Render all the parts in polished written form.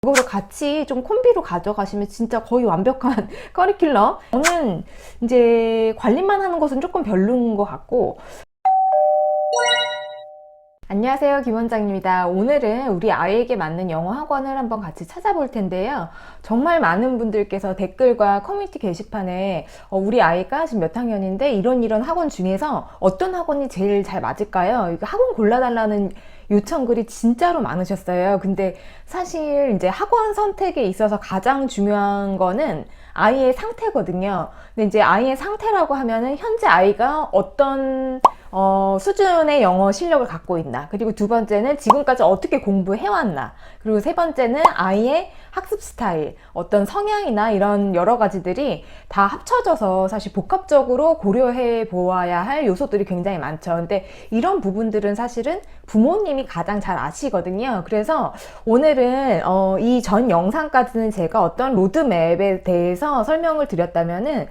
그거를 같이 좀 콤비로 가져가시면 진짜 거의 완벽한 커리큘럼. 저는 이제 관리만 하는 것은 조금 별로인 것 같고. 안녕하세요, 김 원장입니다. 오늘은 우리 아이에게 맞는 영어 학원을 한번 같이 찾아볼 텐데요. 정말 많은 분들께서 댓글과 커뮤니티 게시판에 우리 아이가 지금 몇 학년인데 이런 학원 중에서 어떤 학원이 제일 잘 맞을까요? 이거 학원 골라달라는 요청글이 진짜로 많으셨어요. 근데 사실 이제 학원 선택에 있어서 가장 중요한 거는 아이의 상태거든요. 근데 이제 아이의 상태라고 하면은 현재 아이가 어떤 수준의 영어 실력을 갖고 있나, 그리고 두 번째는 지금까지 어떻게 공부해왔나, 그리고 세 번째는 아이의 학습 스타일, 어떤 성향이나 이런 여러 가지들이 다 합쳐져서 사실 복합적으로 고려해 보아야 할 요소들이 굉장히 많죠. 근데 이런 부분들은 사실은 부모님이 가장 잘 아시거든요. 그래서 오늘은 이 전 영상까지는 제가 어떤 로드맵에 대해서 설명을 드렸다면은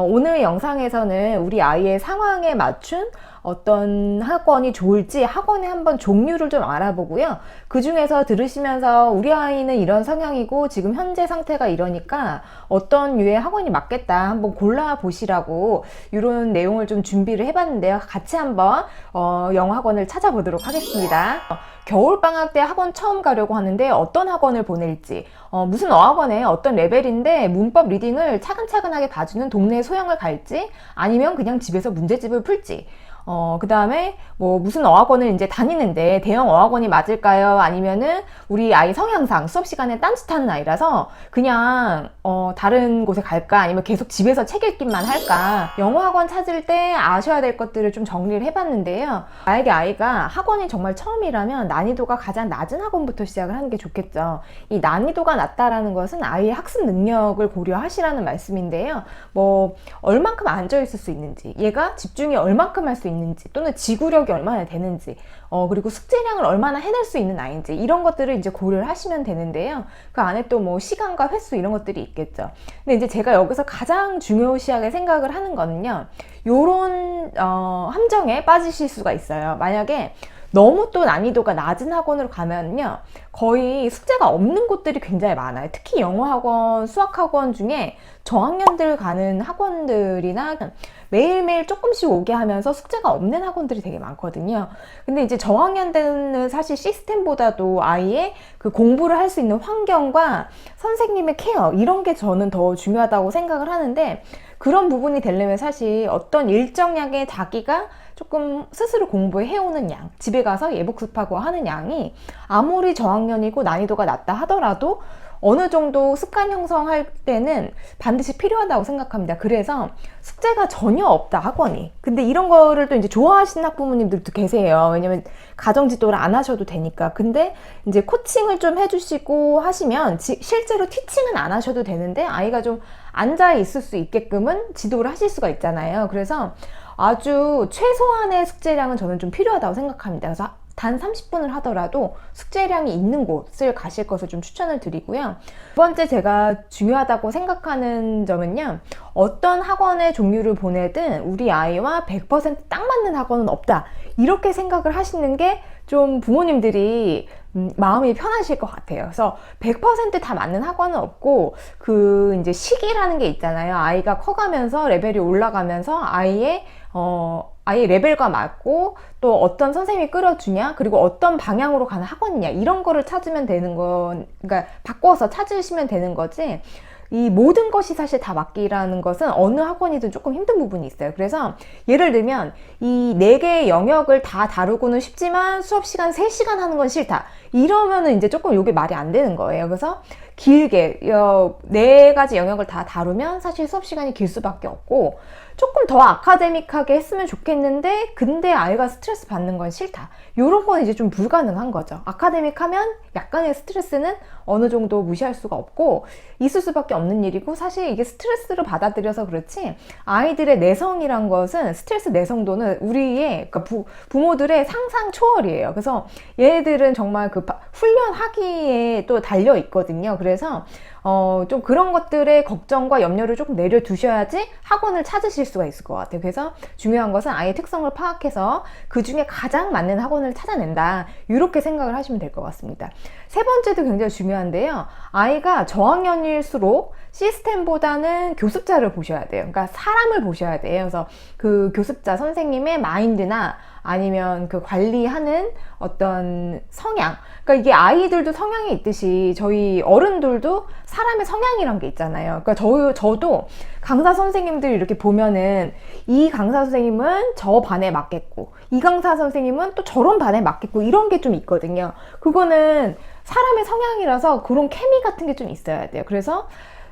오늘 영상에서는 우리 아이의 상황에 맞춘 어떤 학원이 좋을지 학원의 한번 종류를 좀 알아보고요. 그 중에서 들으시면서 우리 아이는 이런 성향이고 지금 현재 상태가 이러니까 어떤 류의 학원이 맞겠다 한번 골라보시라고 이런 내용을 좀 준비를 해봤는데요. 같이 한번 영어 학원을 찾아보도록 하겠습니다. 겨울방학 때 학원 처음 가려고 하는데 어떤 학원을 보낼지, 무슨 어학원에 어떤 레벨인데 문법 리딩을 차근차근하게 봐주는 동네 소형을 갈지, 아니면 그냥 집에서 문제집을 풀지, 그 다음에 뭐 무슨 어학원을 이제 다니는데 대형 어학원이 맞을까요? 아니면은 우리 아이 성향상 수업 시간에 딴짓하는 아이라서 그냥 다른 곳에 갈까? 아니면 계속 집에서 책 읽기만 할까? 영어 학원 찾을 때 아셔야 될 것들을 좀 정리를 해봤는데요. 만약에 아이가 학원이 정말 처음이라면 난이도가 가장 낮은 학원부터 시작을 하는 게 좋겠죠. 이 난이도가 낮다라는 것은 아이의 학습 능력을 고려하시라는 말씀인데요. 뭐 얼만큼 앉아 있을 수 있는지, 얘가 집중이 얼만큼 할 수 있는지, 또는 지구력이 얼마나 되는지, 그리고 숙제량을 얼마나 해낼 수 있는 아이인지, 이런 것들을 이제 고려를 하시면 되는데요. 그 안에 또 뭐 시간과 횟수 이런 것들이 있겠죠. 근데 이제 제가 여기서 가장 중요시하게 생각을 하는 거는요, 요런 함정에 빠지실 수가 있어요. 만약에 너무 또 난이도가 낮은 학원으로 가면요, 거의 숙제가 없는 곳들이 굉장히 많아요. 특히 영어 학원, 수학 학원 중에 저학년들 가는 학원들이나 매일매일 조금씩 오게 하면서 숙제가 없는 학원들이 되게 많거든요. 근데 이제 저학년들은 사실 시스템보다도 아이의 그 공부를 할 수 있는 환경과 선생님의 케어, 이런 게 저는 더 중요하다고 생각을 하는데, 그런 부분이 되려면 사실 어떤 일정량의 자기가 조금 스스로 공부해오는 양, 집에 가서 예복습하고 하는 양이 아무리 저학년이고 난이도가 낮다 하더라도 어느 정도 습관 형성할 때는 반드시 필요하다고 생각합니다. 그래서 숙제가 전혀 없다, 학원이. 근데 이런 거를 또 이제 좋아하시는 학부모님들도 계세요. 왜냐면 가정지도를 안 하셔도 되니까. 근데 이제 코칭을 좀 해주시고 하시면 실제로 티칭은 안 하셔도 되는데 아이가 좀 앉아 있을 수 있게끔은 지도를 하실 수가 있잖아요. 그래서 아주 최소한의 숙제량은 저는 좀 필요하다고 생각합니다. 그래서 단 30분을 하더라도 숙제량이 있는 곳을 가실 것을 좀 추천을 드리고요. 두 번째 제가 중요하다고 생각하는 점은요, 어떤 학원의 종류를 보내든 우리 아이와 100% 딱 맞는 학원은 없다, 이렇게 생각을 하시는 게 좀 부모님들이 마음이 편하실 것 같아요. 그래서 100% 다 맞는 학원은 없고, 그 이제 시기라는 게 있잖아요. 아이가 커가면서 레벨이 올라가면서 아이의 레벨과 맞고 또 어떤 선생님이 끌어주냐, 그리고 어떤 방향으로 가는 학원이냐, 이런 거를 찾으면 되는 건, 그러니까 바꿔서 찾으시면 되는 거지, 이 모든 것이 사실 다 맞기라는 것은 어느 학원이든 조금 힘든 부분이 있어요. 그래서 예를 들면 이 4개의 영역을 다 다루고는 쉽지만 수업 시간 3시간 하는 건 싫다, 이러면은 이제 조금 이게 말이 안 되는 거예요. 그래서 길게 4가지 영역을 다 다루면 사실 수업 시간이 길 수밖에 없고, 조금 더 아카데믹하게 했으면 좋겠는데 근데 아이가 스트레스 받는 건 싫다, 이런 건 이제 좀 불가능한 거죠. 아카데믹하면 약간의 스트레스는 어느 정도 무시할 수가 없고 있을 수밖에 없는 일이고, 사실 이게 스트레스를 받아들여서 그렇지 아이들의 내성이란 것은, 스트레스 내성도는 우리의, 그러니까 부모들의 상상 초월이에요. 그래서 얘네들은 정말 그 훈련하기에 또 달려 있거든요. 그래서 좀 그런 것들의 걱정과 염려를 조금 내려두셔야지 학원을 찾으실 수가 있을 것 같아요. 그래서 중요한 것은 아이의 특성을 파악해서 그 중에 가장 맞는 학원을 찾아낸다, 이렇게 생각을 하시면 될 것 같습니다. 세 번째도 굉장히 중요한데요. 아이가 저학년일수록 시스템보다는 교습자를 보셔야 돼요. 그러니까 사람을 보셔야 돼요. 그래서 그 교습자 선생님의 마인드나 아니면 그 관리하는 어떤 성향, 그러니까 이게 아이들도 성향이 있듯이 저희 어른들도 사람의 성향이란 게 있잖아요. 그러니까 저도 강사 선생님들 이렇게 보면은 이 강사 선생님은 저 반에 맞겠고 이 강사 선생님은 또 저런 반에 맞겠고 이런 게 좀 있거든요. 그거는 사람의 성향이라서 그런 케미 같은 게 좀 있어야 돼요. 그래서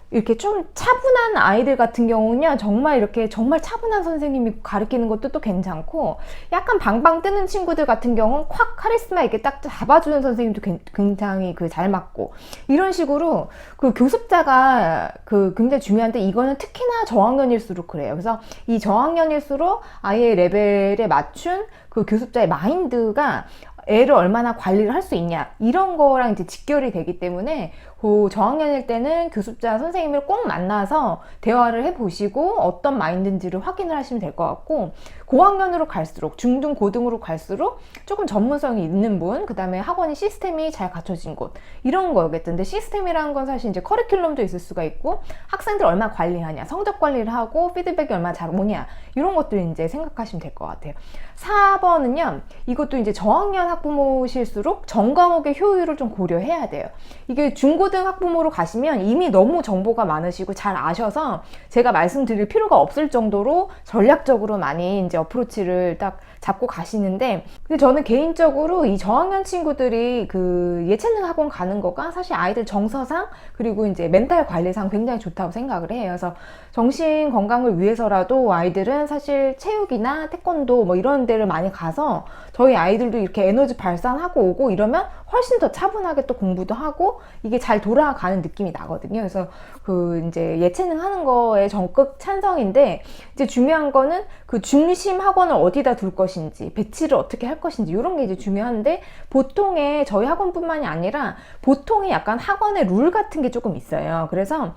이렇게 좀 차분한 아이들 같은 경우는요, 정말 이렇게 정말 차분한 선생님이 가르치는 것도 또 괜찮고, 약간 방방 뜨는 친구들 같은 경우는 콱 카리스마 이렇게 딱 잡아주는 선생님도 굉장히 잘 맞고, 이런 식으로 그 교습자가 굉장히 중요한데, 이거는 특히나 저학년일수록 그래요. 그래서 이 저학년일수록 아이의 레벨에 맞춘 그 교습자의 마인드가 애를 얼마나 관리를 할 수 있냐, 이런 거랑 이제 직결이 되기 때문에 그 저학년일 때는 교습자 선생님을 꼭 만나서 대화를 해보시고 어떤 마인드인지를 확인을 하시면 될 것 같고, 고학년으로 갈수록, 중등 고등으로 갈수록 조금 전문성이 있는 분, 그 다음에 학원이 시스템이 잘 갖춰진 곳, 이런 거겠던데, 시스템이라는 건 사실 이제 커리큘럼도 있을 수가 있고 학생들 얼마나 관리하냐, 성적 관리를 하고 피드백이 얼마나 잘 오냐, 이런 것들 이제 생각하시면 될 것 같아요. 4번은요, 이것도 이제 저학년 학부모실수록 전 과목의 효율을 좀 고려해야 돼요. 이게 중고등 학부모로 가시면 이미 너무 정보가 많으시고 잘 아셔서 제가 말씀드릴 필요가 없을 정도로 전략적으로 많이 이제 어프로치를 딱 잡고 가시는데, 근데 저는 개인적으로 이 저학년 친구들이 그 예체능 학원 가는 거가 사실 아이들 정서상 그리고 이제 멘탈 관리상 굉장히 좋다고 생각을 해요. 그래서 정신 건강을 위해서라도 아이들은 사실 체육이나 태권도 뭐 이런 데를 많이 가서 저희 아이들도 이렇게 에너지 발산하고 오고 이러면 훨씬 더 차분하게 또 공부도 하고 이게 잘 돌아가는 느낌이 나거든요. 그래서 그 이제 예체능 하는 거에 적극 찬성인데, 이제 중요한 거는 그 중심 학원을 어디다 둘 것인지, 배치를 어떻게 할 것인지, 이런 게 이제 중요한데, 보통의 저희 학원뿐만이 아니라 보통의 약간 학원의 룰 같은 게 조금 있어요. 그래서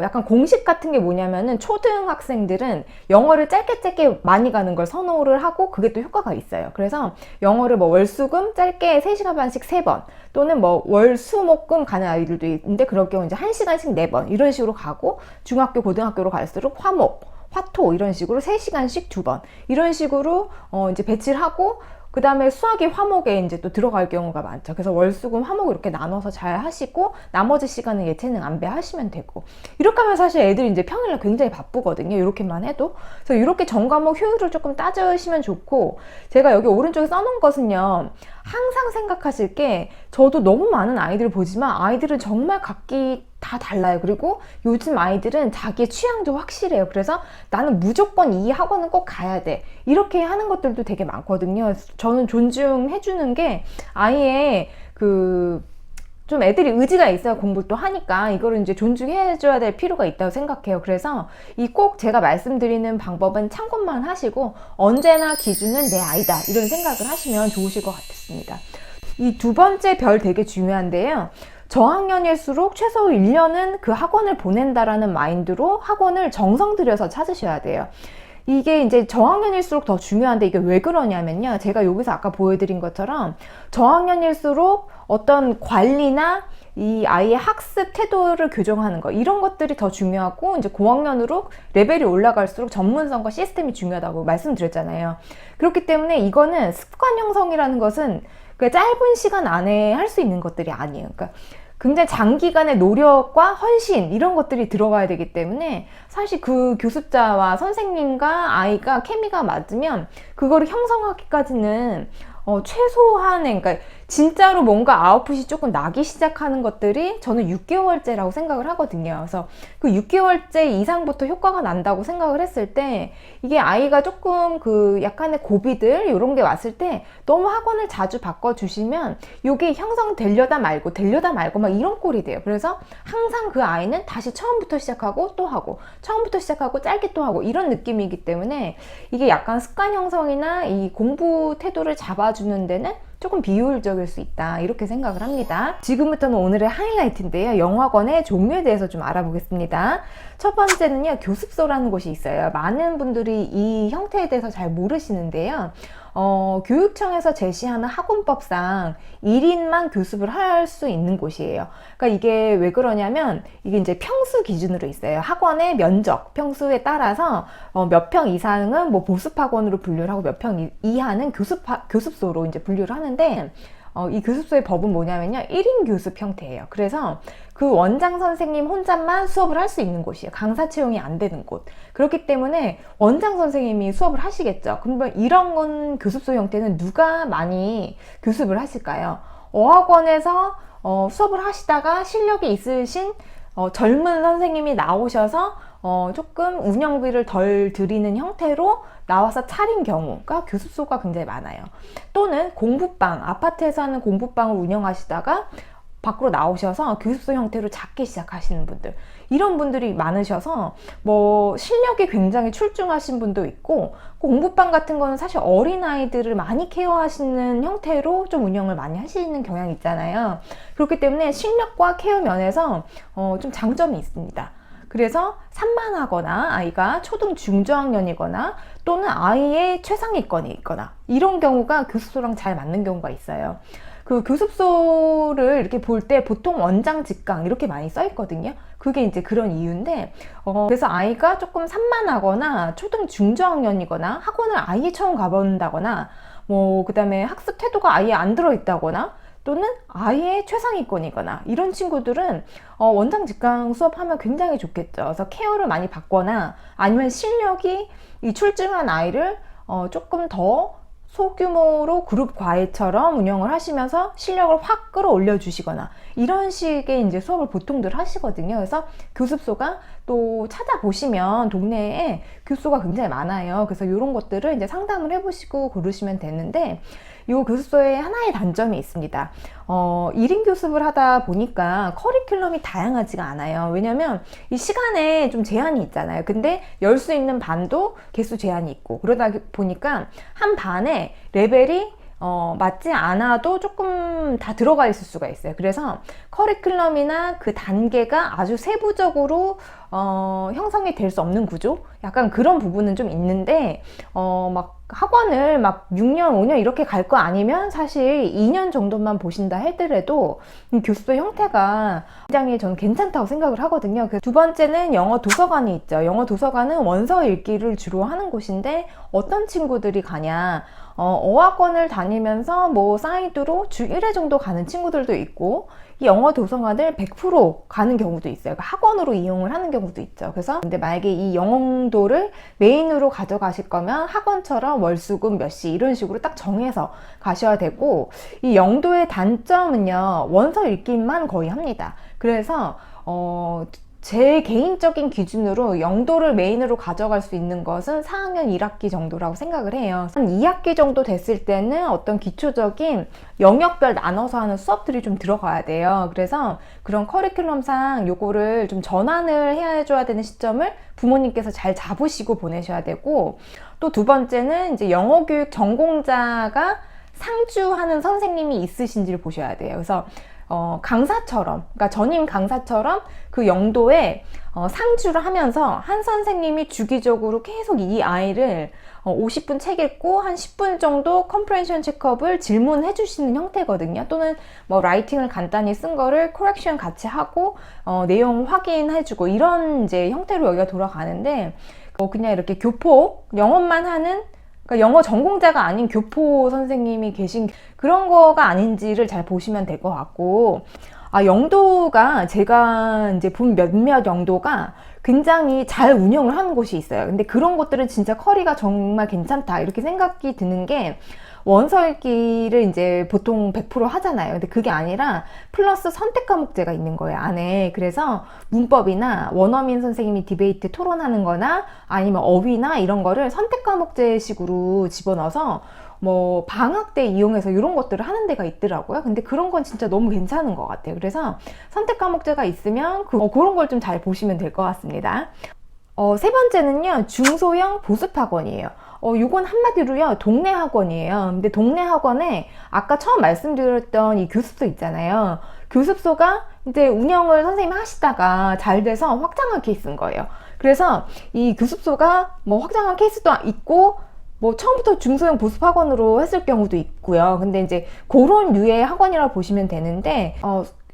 약간 공식 같은 게 뭐냐면은, 초등학생들은 영어를 짧게 많이 가는 걸 선호를 하고 그게 또 효과가 있어요. 그래서 영어를 뭐 월수금 짧게 3시간 반씩 3번, 또는 뭐 월수목금 가는 아이들도 있는데 그럴 경우 이제 1시간씩 4번 이런 식으로 가고, 중학교 고등학교로 갈수록 화목, 화토 이런 식으로 3시간씩 2번 이런 식으로 이제 배치를 하고, 그 다음에 수학이 화목에 이제 또 들어갈 경우가 많죠. 그래서 월수금 화목 이렇게 나눠서 잘 하시고 나머지 시간은 예체능 안배 하시면 되고, 이렇게 하면 사실 애들이 이제 평일날 굉장히 바쁘거든요. 이렇게만 해도. 그래서 이렇게 전 과목 효율을 조금 따지시면 좋고, 제가 여기 오른쪽에 써놓은 것은요, 항상 생각하실 게, 저도 너무 많은 아이들을 보지만 아이들은 정말 각기 다 달라요. 그리고 요즘 아이들은 자기의 취향도 확실해요. 그래서 나는 무조건 이 학원은 꼭 가야 돼, 이렇게 하는 것들도 되게 많거든요. 저는 존중해 주는 게, 아이의 좀 애들이 의지가 있어야 공부를 또 하니까 이거를 이제 존중해 줘야 될 필요가 있다고 생각해요. 그래서 이 꼭 제가 말씀드리는 방법은 참고만 하시고, 언제나 기준은 내 아이다, 이런 생각을 하시면 좋으실 것 같습니다. 이 두 번째 별 되게 중요한데요. 저학년일수록 최소 1년은 그 학원을 보낸다라는 마인드로 학원을 정성 들여서 찾으셔야 돼요. 이게 이제 저학년일수록 더 중요한데, 이게 왜 그러냐면요, 제가 여기서 아까 보여드린 것처럼 저학년일수록 어떤 관리나 이 아이의 학습 태도를 교정하는 거, 이런 것들이 더 중요하고, 이제 고학년으로 레벨이 올라갈수록 전문성과 시스템이 중요하다고 말씀드렸잖아요. 그렇기 때문에 이거는 습관 형성이라는 것은 그 짧은 시간 안에 할 수 있는 것들이 아니에요. 그러니까 굉장히 장기간의 노력과 헌신, 이런 것들이 들어가야 되기 때문에, 사실 그 교습자와 선생님과 아이가 케미가 맞으면 그거를 형성하기까지는 최소한의, 그러니까 진짜로 뭔가 아웃풋이 조금 나기 시작하는 것들이 저는 6개월째라고 생각을 하거든요. 그래서 그 6개월째 이상부터 효과가 난다고 생각을 했을 때, 이게 아이가 조금 약간의 고비들 이런 게 왔을 때 너무 학원을 자주 바꿔주시면 이게 형성되려다 말고 막 이런 꼴이 돼요. 그래서 항상 그 아이는 다시 처음부터 시작하고 또 하고, 처음부터 시작하고 짧게 또 하고, 이런 느낌이기 때문에 이게 약간 습관 형성이나 이 공부 태도를 잡아주는 데는 조금 비효율적일 수 있다, 이렇게 생각을 합니다. 지금부터는 오늘의 하이라이트인데요. 영어학원의 종류에 대해서 좀 알아보겠습니다. 첫 번째는요, 교습소라는 곳이 있어요. 많은 분들이 이 형태에 대해서 잘 모르시는데요. 교육청에서 제시하는 학원법상 1인만 교습을 할 수 있는 곳이에요. 그러니까 이게 왜 그러냐면, 이게 이제 평수 기준으로 있어요. 학원의 면적, 평수에 따라서 몇 평 이상은 뭐 보습학원으로 분류를 하고 몇 평 이하는 교습소로 이제 분류를 하는데, 이 교습소의 법은 뭐냐면요, 1인 교습 형태예요. 그래서 그 원장 선생님 혼자만 수업을 할 수 있는 곳이에요. 강사 채용이 안 되는 곳. 그렇기 때문에 원장 선생님이 수업을 하시겠죠. 그러면 이런 건 교습소 형태는 누가 많이 교습을 하실까요? 어학원에서 수업을 하시다가 실력이 있으신 젊은 선생님이 나오셔서 조금 운영비를 덜 들이는 형태로 나와서 차린 경우가 교습소가 굉장히 많아요. 또는 공부방, 아파트에서 하는 공부방을 운영하시다가 밖으로 나오셔서 교습소 형태로 작게 시작하시는 분들, 이런 분들이 많으셔서 뭐 실력이 굉장히 출중하신 분도 있고, 공부방 같은 거는 사실 어린아이들을 많이 케어하시는 형태로 좀 운영을 많이 하시는 경향이 있잖아요. 그렇기 때문에 실력과 케어 면에서 좀 장점이 있습니다. 그래서 산만하거나 아이가 초등 중저학년이거나 또는 아이의 최상위권이 있거나 이런 경우가 교습소랑 잘 맞는 경우가 있어요. 그 교습소를 이렇게 볼 때 보통 원장 직강 이렇게 많이 써 있거든요. 그게 이제 그런 이유인데, 그래서 아이가 조금 산만하거나 초등 중저학년이거나 학원을 아예 처음 가본다거나 뭐 그다음에 학습 태도가 아예 안 들어 있다거나 또는 아예 최상위권이거나 이런 친구들은 원장 직강 수업하면 굉장히 좋겠죠. 그래서 케어를 많이 받거나 아니면 실력이 이 출중한 아이를 조금 더 소규모로 그룹 과외처럼 운영을 하시면서 실력을 확 끌어올려 주시거나 이런 식의 이제 수업을 보통들 하시거든요. 그래서 교습소가 또 찾아보시면 동네에 교습소가 굉장히 많아요. 그래서 이런 것들을 이제 상담을 해보시고 고르시면 되는데, 이 교습소에 하나의 단점이 있습니다. 1인 교습을 하다 보니까 커리큘럼이 다양하지가 않아요. 왜냐면 이 시간에 좀 제한이 있잖아요. 근데 열 수 있는 반도 개수 제한이 있고, 그러다 보니까 한 반에 레벨이 맞지 않아도 조금 다 들어가 있을 수가 있어요. 그래서 커리큘럼이나 그 단계가 아주 세부적으로 형성이 될 수 없는 구조? 약간 그런 부분은 좀 있는데, 막 학원을 막 6년, 5년 이렇게 갈 거 아니면 사실 2년 정도만 보신다 하더라도 교습소 형태가 굉장히 저는 괜찮다고 생각을 하거든요. 두 번째는 영어 도서관이 있죠. 영어 도서관은 원서 읽기를 주로 하는 곳인데, 어떤 친구들이 가냐, 어학원을 다니면서 뭐 사이드로 주 1회 정도 가는 친구들도 있고, 이 영어 도서관을 100% 가는 경우도 있어요. 그러니까 학원으로 이용을 하는 경우도 있죠. 그래서 근데 만약에 이 영어도를 메인으로 가져가실 거면 학원처럼 월수금 몇 시 이런 식으로 딱 정해서 가셔야 되고, 이 영도의 단점은요, 원서 읽기만 거의 합니다. 그래서 제 개인적인 기준으로 영도를 메인으로 가져갈 수 있는 것은 4학년 1학기 정도라고 생각을 해요. 한 2학기 정도 됐을 때는 어떤 기초적인 영역별 나눠서 하는 수업들이 좀 들어가야 돼요. 그래서 그런 커리큘럼상 요거를 좀 전환을 해줘야 되는 시점을 부모님께서 잘 잡으시고 보내셔야 되고, 또 두 번째는 이제 영어교육 전공자가 상주하는 선생님이 있으신지를 보셔야 돼요. 그래서 강사처럼, 그러니까 전임 강사처럼 그 영도에 상주를 하면서 한 선생님이 주기적으로 계속 이 아이를 50분 책 읽고 한 10분 정도 컴프레hen션 체크업을 질문해 주시는 형태거든요. 또는 뭐 라이팅을 간단히 쓴 거를 코렉션 같이 하고 내용 확인해 주고, 이런 이제 형태로 여기가 돌아가는데, 그냥 이렇게 교포 영어만 하는, 그러니까 영어 전공자가 아닌 교포 선생님이 계신 그런 거가 아닌지를 잘 보시면 될 것 같고, 영도가 제가 이제 본 몇몇 영도가 굉장히 잘 운영을 하는 곳이 있어요. 근데 그런 곳들은 진짜 커리가 정말 괜찮다 이렇게 생각이 드는 게, 원서 읽기를 이제 보통 100% 하잖아요. 근데 그게 아니라 플러스 선택 과목제가 있는 거예요, 안에. 그래서 문법이나 원어민 선생님이 디베이트 토론하는 거나 아니면 어휘나 이런 거를 선택 과목제 식으로 집어넣어서 뭐 방학 때 이용해서 이런 것들을 하는 데가 있더라고요. 근데 그런 건 진짜 너무 괜찮은 것 같아요. 그래서 선택 과목제가 있으면 그런 걸 좀 잘 보시면 될 것 같습니다. 세 번째는요, 중소형 보습학원이에요. 요건 한마디로요, 동네 학원이에요. 근데 동네 학원에 아까 처음 말씀드렸던 이 교습소 있잖아요. 교습소가 이제 운영을 선생님이 하시다가 잘 돼서 확장한 케이스인 거예요. 그래서 이 교습소가 뭐 확장한 케이스도 있고, 뭐 처음부터 중소형 보습학원으로 했을 경우도 있고요. 근데 이제 그런 류의 학원이라고 보시면 되는데,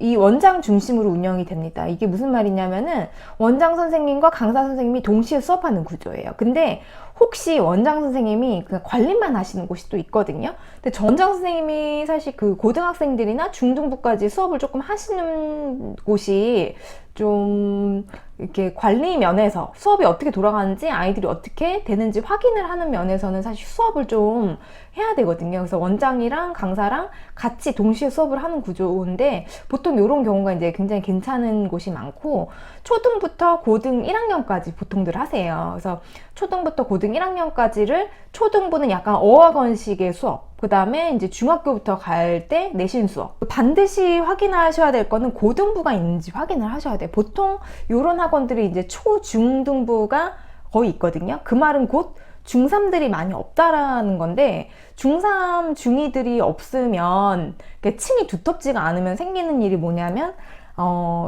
이 원장 중심으로 운영이 됩니다. 이게 무슨 말이냐면은 원장 선생님과 강사 선생님이 동시에 수업하는 구조예요. 근데 혹시 원장 선생님이 그냥 관리만 하시는 곳이 또 있거든요. 근데 원장 선생님이 사실 그 고등학생들이나 중등부까지 수업을 조금 하시는 곳이 좀 이렇게 관리 면에서 수업이 어떻게 돌아가는지 아이들이 어떻게 되는지 확인을 하는 면에서는 사실 수업을 좀 해야 되거든요. 그래서 원장이랑 강사랑 같이 동시에 수업을 하는 구조인데 보통 이런 경우가 이제 굉장히 괜찮은 곳이 많고 초등부터 고등 1학년까지 보통들 하세요. 그래서 초등부터 고등 1학년까지를 초등부는 약간 어학원식의 수업, 그 다음에 이제 중학교부터 갈 때 내신 수업. 반드시 확인하셔야 될 거는 고등부가 있는지 확인을 하셔야 돼요. 보통 이런 학원들이 이제 초, 중등부가 거의 있거든요. 그 말은 곧 중3들이 많이 없다라는 건데, 중3, 중2들이 없으면, 층이 두텁지가 않으면 생기는 일이 뭐냐면,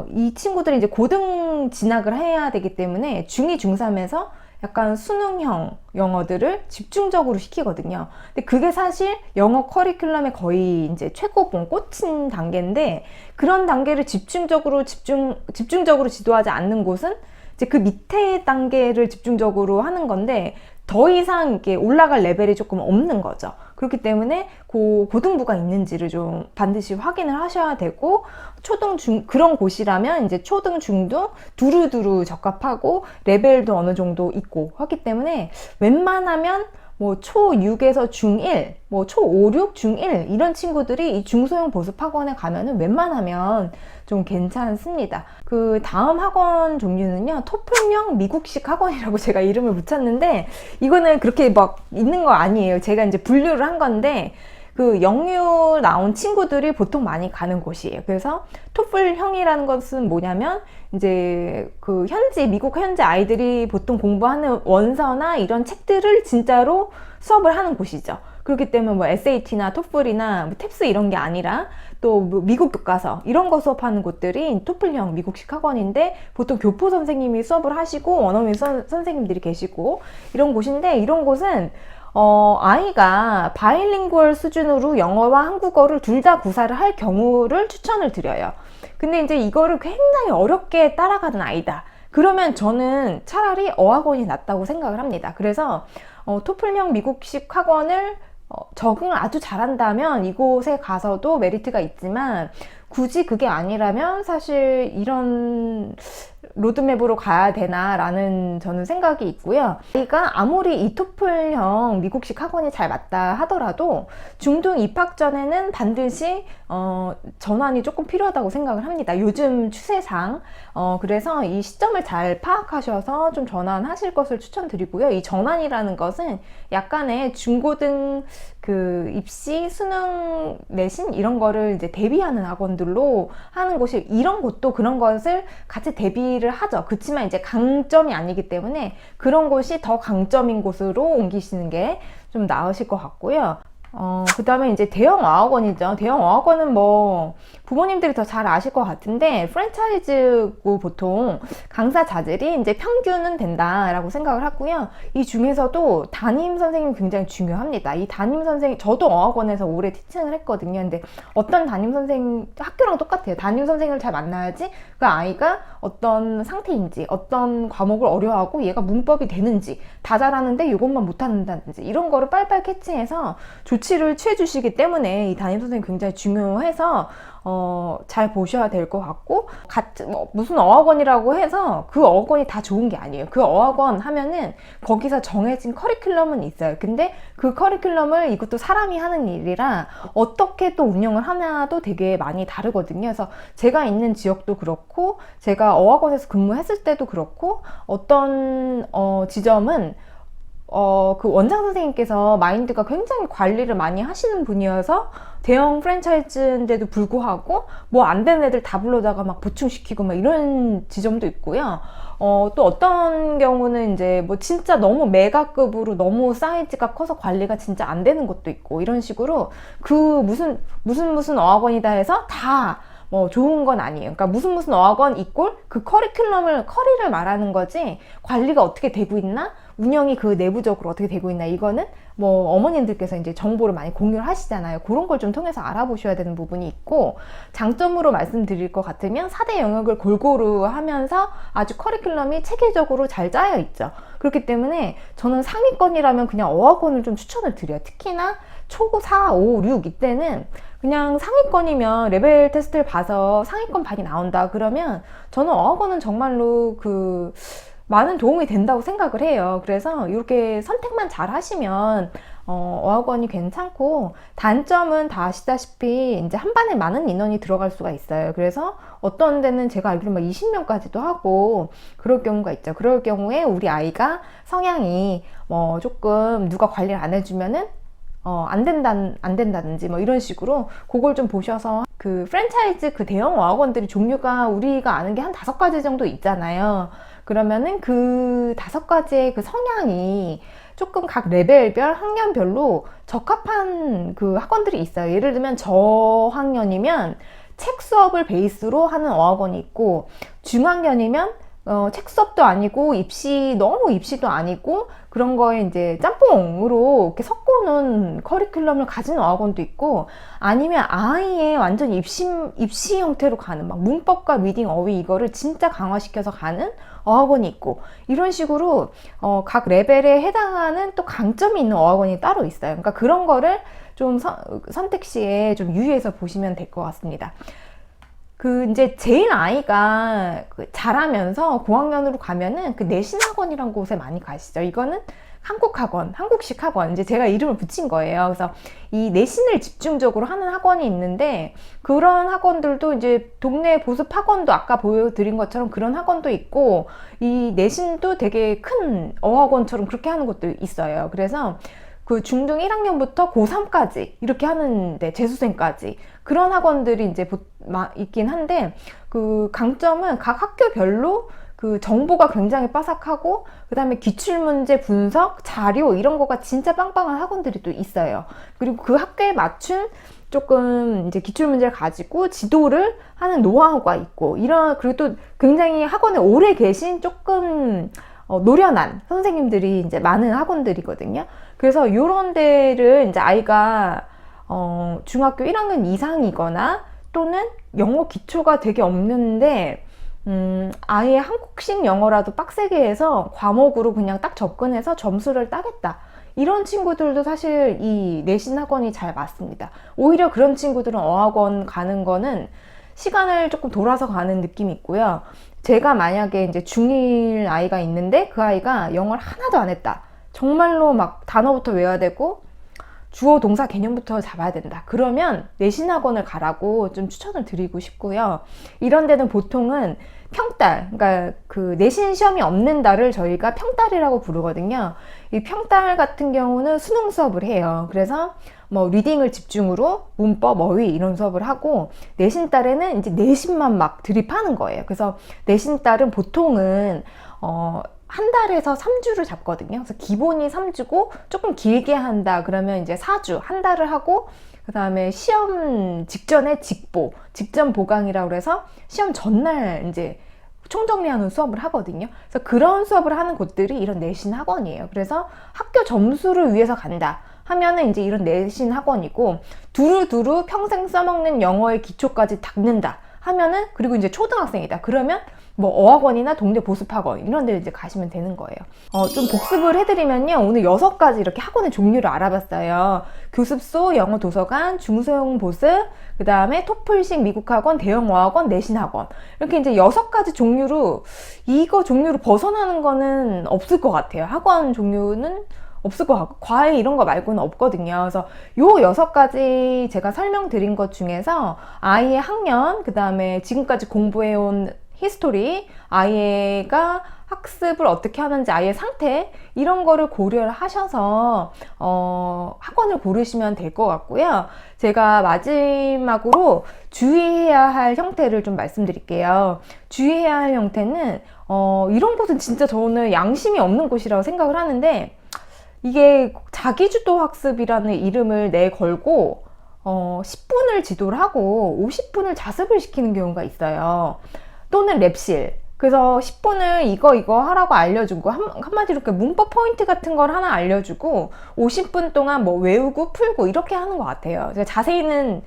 이 친구들이 이제 고등 진학을 해야 되기 때문에 중2, 중3에서 약간 수능형 영어들을 집중적으로 시키거든요. 근데 그게 사실 영어 커리큘럼의 거의 이제 최고봉, 꽂힌 단계인데, 그런 단계를 집중적으로 지도하지 않는 곳은 이제 그 밑에 단계를 집중적으로 하는 건데, 더 이상 이렇게 올라갈 레벨이 조금 없는 거죠. 그렇기 때문에 고등부가 있는지를 좀 반드시 확인을 하셔야 되고, 초등, 중, 그런 곳이라면 이제 초등, 중등 두루두루 적합하고 레벨도 어느 정도 있고 하기 때문에 웬만하면 뭐 초6에서 중1, 뭐 초5, 6, 중1 이런 친구들이 이 중소형 보습학원에 가면은 웬만하면 좀 괜찮습니다. 그 다음 학원 종류는요, 토플명 미국식 학원이라고 제가 이름을 붙였는데 이거는 그렇게 막 있는 거 아니에요. 제가 이제 분류를 한 건데 그 영유 나온 친구들이 보통 많이 가는 곳이에요. 그래서 토플형이라는 것은 뭐냐면 이제 그 미국 현지 아이들이 보통 공부하는 원서나 이런 책들을 진짜로 수업을 하는 곳이죠. 그렇기 때문에 뭐 SAT나 토플이나 뭐 탭스 이런 게 아니라 또 뭐 미국 교과서 이런 거 수업하는 곳들이 토플형 미국식 학원인데 보통 교포 선생님이 수업을 하시고 원어민 선생님들이 계시고 이런 곳인데, 이런 곳은 아이가 바이링구얼 수준으로 영어와 한국어를 둘 다 구사를 할 경우를 추천을 드려요. 근데 이제 이거를 굉장히 어렵게 따라가는 아이다. 그러면 저는 차라리 어학원이 낫다고 생각을 합니다. 그래서 토플형 미국식 학원을 적응을 아주 잘한다면 이곳에 가서도 메리트가 있지만, 굳이 그게 아니라면 사실 이런 로드맵으로 가야 되나 라는 저는 생각이 있고요. 아이가 아무리 이 토플형 미국식 학원이 잘 맞다 하더라도 중등 입학 전에는 반드시 전환이 조금 필요하다고 생각을 합니다. 요즘 추세상. 그래서 이 시점을 잘 파악하셔서 좀 전환하실 것을 추천드리고요. 이 전환이라는 것은 약간의 중고등 그 입시, 수능, 내신 이런 거를 이제 대비하는 학원들로 하는 곳이, 이런 곳도 그런 것을 같이 대비를 하죠. 그렇지만 이제 강점이 아니기 때문에 그런 곳이 더 강점인 곳으로 옮기시는 게 좀 나으실 것 같고요. 그 다음에 이제 대형 어학원이죠. 대형 어학원은 뭐 부모님들이 더 잘 아실 것 같은데, 프랜차이즈고 보통 강사 자질이 이제 평균은 된다라고 생각을 하고요. 이 중에서도 담임 선생님이 굉장히 중요합니다. 이 담임 선생님, 저도 어학원에서 오래 티칭을 했거든요. 근데 어떤 담임 선생님, 학교랑 똑같아요. 담임 선생님을 잘 만나야지 그 아이가 어떤 상태인지, 어떤 과목을 어려워하고 얘가 문법이 되는지, 다 잘하는데 이것만 못한다든지 이런 거를 빨빨 캐치해서 조치를 취해 주시기 때문에 이 담임 선생님이 굉장히 중요해서 잘 보셔야 될 것 같고, 무슨 어학원이라고 해서 그 어학원이 다 좋은 게 아니에요. 그 어학원 하면은 거기서 정해진 커리큘럼은 있어요. 근데 그 커리큘럼을, 이것도 사람이 하는 일이라 어떻게 또 운영을 하냐도 되게 많이 다르거든요. 그래서 제가 있는 지역도 그렇고, 제가 어학원에서 근무했을 때도 그렇고, 어떤 지점은 그 원장 선생님께서 마인드가 굉장히 관리를 많이 하시는 분이어서 대형 프랜차이즈인데도 불구하고 뭐 안 되는 애들 다 불러다가 막 보충시키고 막 이런 지점도 있고요. 또 어떤 경우는 이제 뭐 진짜 너무 메가급으로 너무 사이즈가 커서 관리가 진짜 안 되는 것도 있고, 이런 식으로 그 무슨 어학원이다 해서 다 뭐 좋은 건 아니에요. 그러니까 무슨 어학원 이꼴 그 커리를 말하는 거지, 관리가 어떻게 되고 있나, 운영이 그 내부적으로 어떻게 되고 있나, 이거는 뭐 어머님들께서 이제 정보를 많이 공유를 하시잖아요. 그런 걸 좀 통해서 알아보셔야 되는 부분이 있고, 장점으로 말씀드릴 것 같으면 4대 영역을 골고루 하면서 아주 커리큘럼이 체계적으로 잘 짜여 있죠. 그렇기 때문에 저는 상위권이라면 그냥 어학원을 좀 추천을 드려요. 특히나 초 4, 5, 6 이때는 그냥 상위권이면 레벨 테스트를 봐서 상위권 반이 나온다 그러면 저는 어학원은 정말로 그 많은 도움이 된다고 생각을 해요. 그래서 이렇게 선택만 잘 하시면 어학원이 괜찮고, 단점은 다 아시다시피 이제 한 반에 많은 인원이 들어갈 수가 있어요. 그래서 어떤 데는 제가 알기로 막 20명까지도 하고 그럴 경우가 있죠. 그럴 경우에 우리 아이가 성향이 뭐 조금 누가 관리를 안 해주면은 안 된다든지 뭐 이런 식으로 그걸 좀 보셔서, 그 프랜차이즈 그 대형 어학원들이 종류가 우리가 아는 게 한 5가지 정도 있잖아요. 그러면은 그 5가지의 그 성향이 조금 각 레벨별 학년별로 적합한 그 학원들이 있어요. 예를 들면 저학년이면 책 수업을 베이스로 하는 어학원이 있고, 중학년이면 책 수업도 아니고 너무 입시도 아니고 그런 거에 이제 짬뽕으로 이렇게 섞어놓은 커리큘럼을 가진 어학원도 있고, 아니면 아예 완전 입시 형태로 가는, 막 문법과 리딩, 어휘 이거를 진짜 강화시켜서 가는 어학원이 있고, 이런 식으로 각 레벨에 해당하는 또 강점이 있는 어학원이 따로 있어요. 그러니까 그런 거를 좀 선택 시에 좀 유의해서 보시면 될 것 같습니다. 그 이제 제일 아이가 자라면서 고학년으로 가면은 그 내신학원이란 곳에 많이 가시죠. 이거는 한국식 학원, 이제 제가 이름을 붙인 거예요. 그래서 이 내신을 집중적으로 하는 학원이 있는데, 그런 학원들도 이제 동네 보습 학원도 아까 보여드린 것처럼 그런 학원도 있고, 이 내신도 되게 큰 어학원처럼 그렇게 하는 곳도 있어요. 그래서 그 중등 1학년부터 고3까지 이렇게 하는데, 재수생까지 그런 학원들이 이제 있긴 한데, 그 강점은 각 학교별로 그 정보가 굉장히 빠삭하고, 그 다음에 기출문제 분석, 자료 이런 거가 진짜 빵빵한 학원들이 또 있어요. 그리고 그 학교에 맞춘 조금 이제 기출문제를 가지고 지도를 하는 노하우가 있고, 그리고 또 굉장히 학원에 오래 계신 조금 노련한 선생님들이 이제 많은 학원들이거든요. 그래서 이런 데를 이제 아이가 중학교 1학년 이상이거나 또는 영어 기초가 되게 없는데 아예 한국식 영어라도 빡세게 해서 과목으로 그냥 딱 접근해서 점수를 따겠다, 이런 친구들도 사실 이 내신 학원이 잘 맞습니다. 오히려 그런 친구들은 어학원 가는 거는 시간을 조금 돌아서 가는 느낌이 있고요. 제가 만약에 이제 중1 아이가 있는데 그 아이가 영어를 하나도 안 했다, 정말로 막 단어부터 외워야 되고 주어 동사 개념부터 잡아야 된다, 그러면 내신 학원을 가라고 좀 추천을 드리고 싶고요. 이런 데는 보통은 평달, 그러니까 그 내신 시험이 없는 달을 저희가 평달이라고 부르거든요. 이 평달 같은 경우는 수능 수업을 해요. 그래서 뭐 리딩을 집중으로 문법, 어휘 이런 수업을 하고, 내신 달에는 이제 내신만 막 드립하는 거예요. 그래서 내신 달은 보통은 한 달에서 3주를 잡거든요. 그래서 기본이 3주고 조금 길게 한다 그러면 이제 4주, 한 달을 하고, 그 다음에 시험 직전에 직전 보강이라고 해서 시험 전날 이제 총정리하는 수업을 하거든요. 그래서 그런 수업을 하는 곳들이 이런 내신 학원이에요. 그래서 학교 점수를 위해서 간다 하면은 이제 이런 내신 학원이고, 두루두루 평생 써먹는 영어의 기초까지 닦는다 하면은, 그리고 이제 초등학생이다 그러면 뭐 어학원이나 동네 보습학원 이런 데 이제 가시면 되는 거예요. 좀 복습을 해드리면요, 오늘 6가지 이렇게 학원의 종류를 알아봤어요. 교습소, 영어 도서관, 중소형 보습, 그 다음에 토플식 미국학원, 대형 어학원, 내신학원, 이렇게 이제 6가지 종류로, 이거 종류로 벗어나는 거는 없을 것 같아요. 학원 종류는 없을 것 같고, 과외 이런 거 말고는 없거든요. 그래서 요 6가지 제가 설명드린 것 중에서 아이의 학년, 그 다음에 지금까지 공부해온 히스토리, 아이가 학습을 어떻게 하는지 아이의 상태 이런 거를 고려를 하셔서 학원을 고르시면 될 것 같고요. 제가 마지막으로 주의해야 할 형태를 좀 말씀드릴게요. 주의해야 할 형태는 이런 곳은 진짜 저는 양심이 없는 곳이라고 생각을 하는데, 이게 자기주도 학습이라는 이름을 내걸고 10분을 지도를 하고 50분을 자습을 시키는 경우가 있어요. 또는 랩실. 그래서 10분을 이거 하라고 알려주고 한마디로 이렇게 문법 포인트 같은 걸 하나 알려주고 50분 동안 뭐 외우고 풀고 이렇게 하는 것 같아요. 자세히는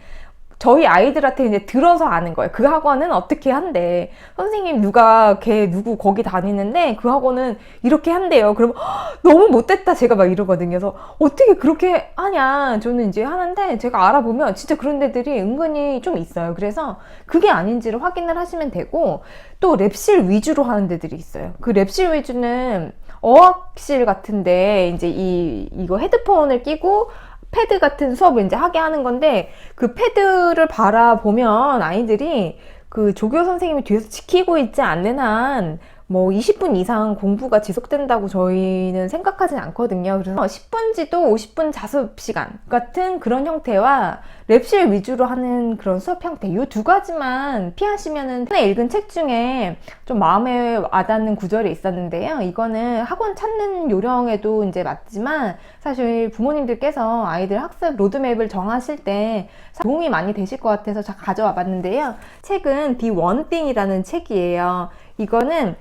저희 아이들한테 이제 들어서 아는 거예요. 그 학원은 어떻게 한대. 선생님 누구 거기 다니는데 그 학원은 이렇게 한대요. 그러면 너무 못됐다 제가 막 이러거든요. 그래서 어떻게 그렇게 하냐. 저는 이제 하는데 제가 알아보면 진짜 그런 데들이 은근히 좀 있어요. 그래서 그게 아닌지를 확인을 하시면 되고, 또 랩실 위주로 하는 데들이 있어요. 그 랩실 위주는 어학실 같은데 이제 이거 헤드폰을 끼고 패드 같은 수업을 이제 하게 하는 건데, 그 패드를 바라보면 아이들이 그 조교 선생님이 뒤에서 지키고 있지 않는 한 뭐 20분 이상 공부가 지속된다고 저희는 생각하진 않거든요. 그래서 10분 지도 50분 자습 시간 같은 그런 형태와 랩실 위주로 하는 그런 수업 형태, 이 두 가지만 피하시면은 전에 읽은 책 중에 좀 마음에 와닿는 구절이 있었는데요. 이거는 학원 찾는 요령에도 이제 맞지만 사실 부모님들께서 아이들 학습 로드맵을 정하실 때 도움이 많이 되실 것 같아서 가져와 봤는데요. 책은 The One Thing이라는 책이에요. 이거는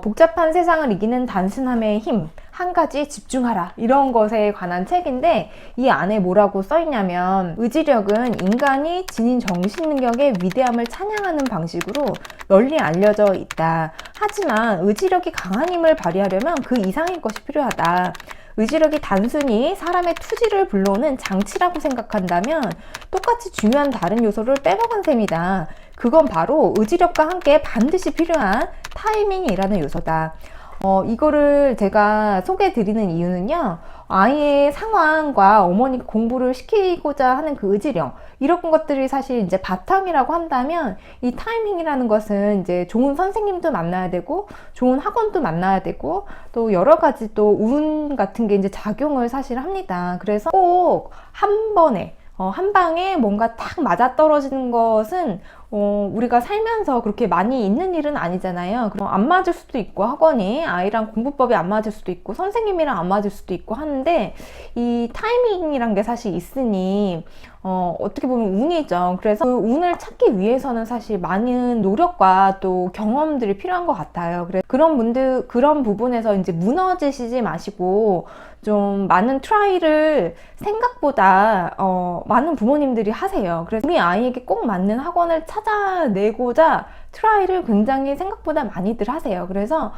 복잡한 세상을 이기는 단순함의 힘, 한 가지에 집중하라, 이런 것에 관한 책인데, 이 안에 뭐라고 써있냐면, 의지력은 인간이 지닌 정신능력의 위대함을 찬양하는 방식으로 널리 알려져 있다. 하지만 의지력이 강한 힘을 발휘하려면 그 이상의 것이 필요하다. 의지력이 단순히 사람의 투지를 불러오는 장치라고 생각한다면 똑같이 중요한 다른 요소를 빼먹은 셈이다. 그건 바로 의지력과 함께 반드시 필요한 타이밍이라는 요소다. 이거를 제가 소개해 드리는 이유는요, 아이의 상황과 어머니가 공부를 시키고자 하는 그 의지력, 이런 것들이 사실 이제 바탕이라고 한다면, 이 타이밍이라는 것은 이제 좋은 선생님도 만나야 되고, 좋은 학원도 만나야 되고, 또 여러 가지 또 운 같은 게 이제 작용을 사실 합니다. 그래서 꼭 한 번에, 한 방에 뭔가 딱 맞아 떨어지는 것은 우리가 살면서 그렇게 많이 있는 일은 아니잖아요. 안 맞을 수도 있고, 학원이 아이랑 공부법이 안 맞을 수도 있고, 선생님이랑 안 맞을 수도 있고 하는데, 이 타이밍이란 게 사실 있으니 어떻게 보면 운이죠. 그래서 그 운을 찾기 위해서는 사실 많은 노력과 또 경험들이 필요한 것 같아요. 그래서 그런 부분에서 이제 무너지시지 마시고 좀 많은 트라이를 생각보다 많은 부모님들이 하세요. 그래서 우리 아이에게 꼭 맞는 학원을 찾아내고자 트라이를 굉장히 생각보다 많이들 하세요. 그래서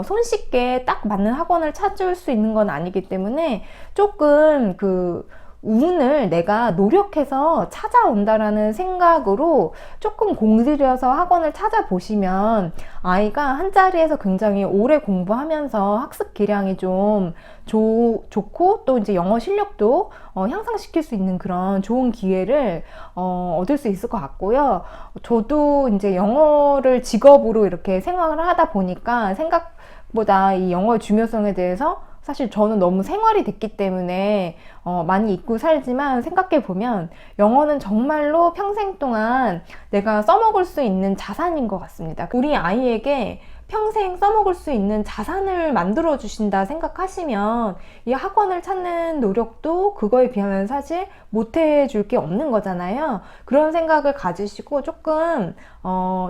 손쉽게 딱 맞는 학원을 찾을 수 있는 건 아니기 때문에 조금 그 운을 내가 노력해서 찾아온다라는 생각으로 조금 공들여서 학원을 찾아보시면 아이가 한 자리에서 굉장히 오래 공부하면서 학습 기량이 좀 좋고, 또 이제 영어 실력도 향상시킬 수 있는 그런 좋은 기회를 얻을 수 있을 것 같고요. 저도 이제 영어를 직업으로 이렇게 생활을 하다 보니까 생각보다 이 영어의 중요성에 대해서 사실 저는 너무 생활이 됐기 때문에 많이 잊고 살지만, 생각해보면 영어는 정말로 평생 동안 내가 써먹을 수 있는 자산인 것 같습니다. 우리 아이에게 평생 써먹을 수 있는 자산을 만들어 주신다 생각하시면 이 학원을 찾는 노력도 그거에 비하면 사실 못해 줄 게 없는 거잖아요. 그런 생각을 가지시고 조금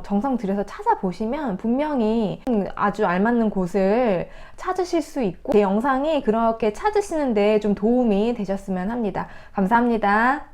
정성 들여서 찾아보시면 분명히 아주 알맞는 곳을 찾으실 수 있고, 제 영상이 그렇게 찾으시는데 좀 도움이 되셨으면 합니다. 감사합니다.